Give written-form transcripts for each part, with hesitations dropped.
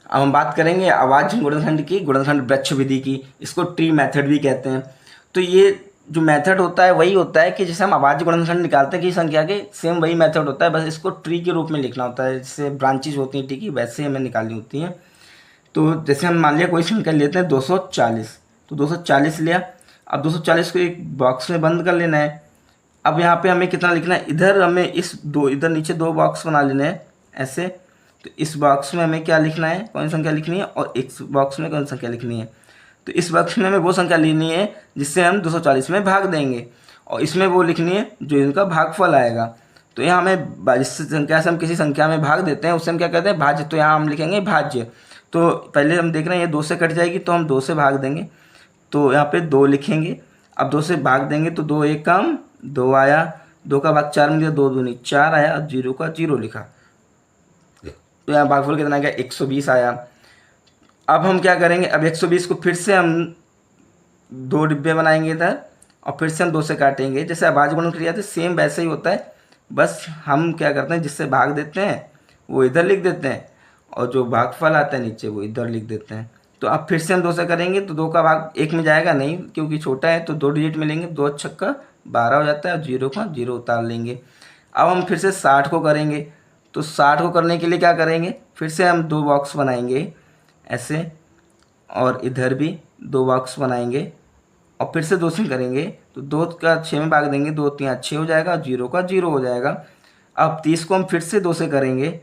अब हम बात करेंगे अभाज्य गुणनखंड की, गुणनखंड वृक्ष विधि की। इसको ट्री मेथड भी कहते हैं। तो ये जो मेथड होता है वही होता है कि जैसे हम अभाज्य गुणनखंड निकालते हैं किसी संख्या के, सेम वही मेथड होता है, बस इसको ट्री के रूप में लिखना होता है। जैसे ब्रांचेज होती हैं ट्री की, वैसे हमें निकालनी होती हैं। तो जैसे हम मान लिया कोई संख्या लेते हैं 240, तो 240 लिया। अब 240 को एक बॉक्स में बंद कर लेना है। अब यहाँ पे हमें कितना लिखना है, इधर हमें इधर नीचे 2 बॉक्स बना लेने हैं ऐसे। तो इस बॉक्स में हमें क्या लिखना है, कौन सी संख्या लिखनी है, और इस बॉक्स में कौन सी संख्या लिखनी है। तो इस बॉक्स में हमें वो संख्या लेनी है जिससे हम 240 में भाग देंगे, और इसमें वो लिखनी है जो इनका भागफल आएगा। तो यहाँ हमें जिस संख्या से हम किसी संख्या में भाग देते हैं उससे हम क्या कहते हैं, भाज्य। तो यहाँ हम लिखेंगे भाज्य। तो पहले हम देख रहे हैं ये 2 से कट जाएगी, तो हम 2 से भाग देंगे, तो यहाँ पे 2 लिखेंगे। अब 2 से भाग देंगे तो 2 एक कम 2 आया, 2 का भाग 4 में दिया, 2 दूनी 4 आया, और 0 का 0 लिखा। तो यहाँ भागफल कितना आ गया, 120 आया। अब हम क्या करेंगे, अब 120 को फिर से हम 2 डिब्बे बनाएंगे इधर, और फिर से हम 2 से काटेंगे। जैसे अभाज्य गुणनखंड किया था सेम वैसे ही होता है, बस हम क्या करते हैं जिससे भाग देते हैं वो इधर लिख देते हैं, और जो भागफल आता है नीचे वो इधर लिख देते हैं। तो अब फिर से हम 2 से करेंगे तो 2 का भाग 1 में जाएगा नहीं, क्योंकि छोटा है, तो 2 डिजिट में लेंगे, 2 छक्का 12 हो जाता है, और 0 का 0 उतार लेंगे। अब हम फिर से 60 को करेंगे, तो 60 को करने के लिए क्या करेंगे, फिर से हम 2 बॉक्स बनाएंगे ऐसे, और इधर भी 2 बॉक्स बनाएंगे, और फिर से 2 से करेंगे तो 2 का 6 में भाग देंगे, 2 3 6 हो जाएगा, 0 का 0 हो जाएगा। अब 30 को हम फिर से 2 से करेंगे,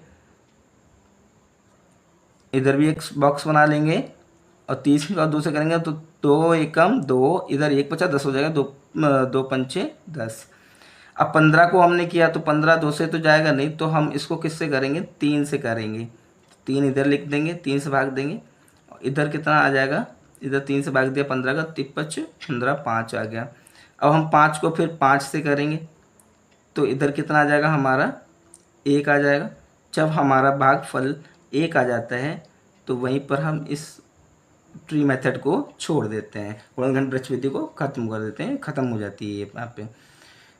इधर भी एक बॉक्स बना लेंगे, और 30 का 2 से करेंगे तो 2 एकम 2, इधर 1 बचा 10 हो जाएगा, 2 पंचे 10। अब 15 को हमने किया तो 15 2 से तो जाएगा नहीं, तो हम इसको किससे करेंगे, 3 से करेंगे। 3 इधर लिख देंगे, 3 से भाग देंगे, और इधर कितना आ जाएगा, इधर 3 से भाग दिया 15 का, 53 15 5 आ गया। अब हम 5 को फिर 5 से करेंगे, तो इधर कितना आ जाएगा हमारा, 1 आ जाएगा। जब हमारा भागफल 1 आ जाता है तो वहीं पर हम इस ट्री मेथड को छोड़ देते हैं, गुणनखंड वृक्ष विधि को खत्म कर देते हैं, खत्म हो जाती है ये यहाँ पे।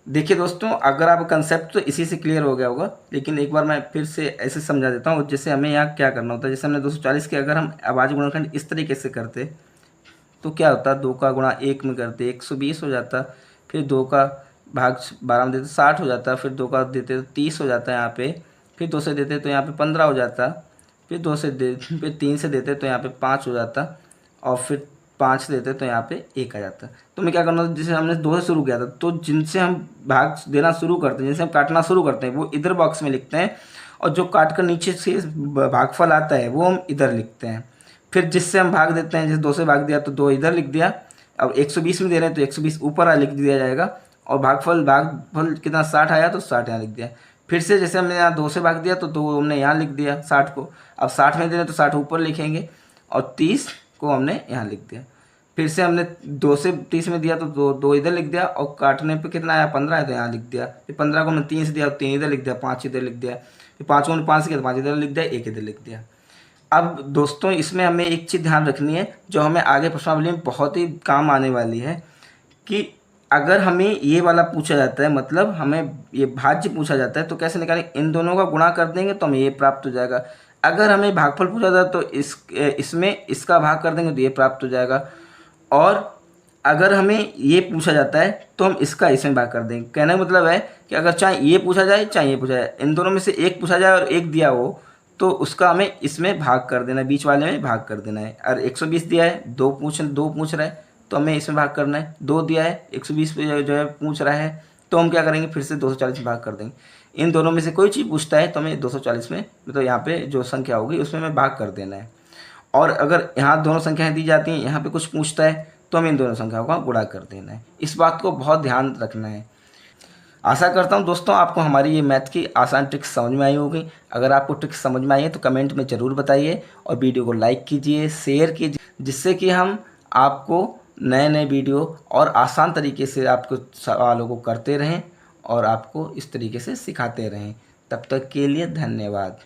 देखिए दोस्तों, अगर आप कंसेप्ट तो इसी से क्लियर हो गया होगा, लेकिन एक बार मैं फिर से ऐसे समझा देता हूँ। जैसे हमें यहाँ क्या करना होता है, जैसे हमने 240 के अगर हम अभाज्य गुणनखंड इस तरीके से करते तो क्या होता, 2 का गुणा 1 में करते 120 हो जाता, फिर 2 का भाग 12 में देते 60 हो जाता, फिर 2 का देते तो 30 हो जाता है यहाँ पे, फिर 2 से देते तो यहाँ पे 15 हो जाता, फिर 2 से फिर 3 से देते तो यहाँ पे 5 हो जाता, और फिर 5 से देते तो यहाँ पे 1 आ जाता। तो मैं क्या करना था, जैसे हमने 2 से शुरू किया था, तो जिनसे हम भाग देना शुरू करते हैं, जिनसे हम काटना शुरू करते हैं वो इधर बॉक्स में लिखते हैं, और जो काट कर नीचे से भागफल आता है वो हम इधर लिखते हैं। फिर जिससे हम भाग देते हैं, जैसे 2 से भाग दिया तो 2 इधर लिख दिया। अब 120 में दे रहे हैं तो 120 ऊपर लिख दिया जाएगा, और भागफल कितना 60 आया तो 60 यहाँ लिख दिया। फिर से जैसे हमने यहाँ 2 से भाग दिया तो 2 हमने यहाँ लिख दिया 60 को। अब 60 में दे रहे हैं तो 60 ऊपर लिखेंगे, और 30 को हमने यहाँ लिख दिया। फिर से हमने 2 से 30 में दिया तो 2 इधर लिख दिया, और काटने पे कितना आया 15 है तो यहाँ लिख दिया। फिर 15 को हमने 3 से दिया, 3 इधर लिख दिया, 5 इधर लिख दिया। फिर 5 को हमने 5 से किया तो 5 इधर लिख दिया, 1 इधर लिख दिया। अब दोस्तों इसमें हमें एक चीज़ ध्यान रखनी है जो हमें आगे प्रश्नावली में बहुत ही काम आने वाली है, कि अगर हमें ये वाला पूछा जाता है, मतलब हमें ये भाज्य पूछा जाता है, तो कैसे निकालें, इन दोनों का गुणा कर देंगे तो हमें ये प्राप्त हो जाएगा। अगर हमें भागफल पूछा जाता है तो इसमें इसका भाग कर देंगे तो ये प्राप्त हो जाएगा, और अगर हमें ये पूछा जाता है तो हम इसका इसमें भाग कर देंगे। कहने का मतलब है कि अगर चाहे ये पूछा जाए चाहे ये पूछा जाए, इन दोनों में से एक पूछा जाए और एक दिया हो तो उसका हमें इसमें भाग कर देना है, बीच वाले में भाग कर देना है। और 120 दिया है, 2 पूछ रहा है तो हमें इसमें भाग करना है। 2 दिया है, 120 पे जो है पूछ रहा है, तो हम क्या करेंगे, फिर से 240 में भाग कर देंगे। इन दोनों में से कोई चीज़ पूछता है तो हमें 240 में, मतलब यहाँ पे जो संख्या होगी उसमें हमें भाग कर देना है। और अगर यहाँ दोनों संख्याएं दी जाती हैं, यहाँ पे कुछ पूछता है तो हमें इन दोनों संख्याओं का गुणा कर देना है। इस बात को बहुत ध्यान रखना है। आशा करता हूँ दोस्तों आपको हमारी ये मैथ की आसान ट्रिक्स समझ में आई होगी। अगर आपको ट्रिक्स समझ में आई है तो कमेंट में ज़रूर बताइए, और वीडियो को लाइक कीजिए, शेयर कीजिए, जिससे कि हम आपको नए नए वीडियो और आसान तरीके से आपको सवालों को करते रहें और आपको इस तरीके से सिखाते रहें। तब तक के लिए धन्यवाद।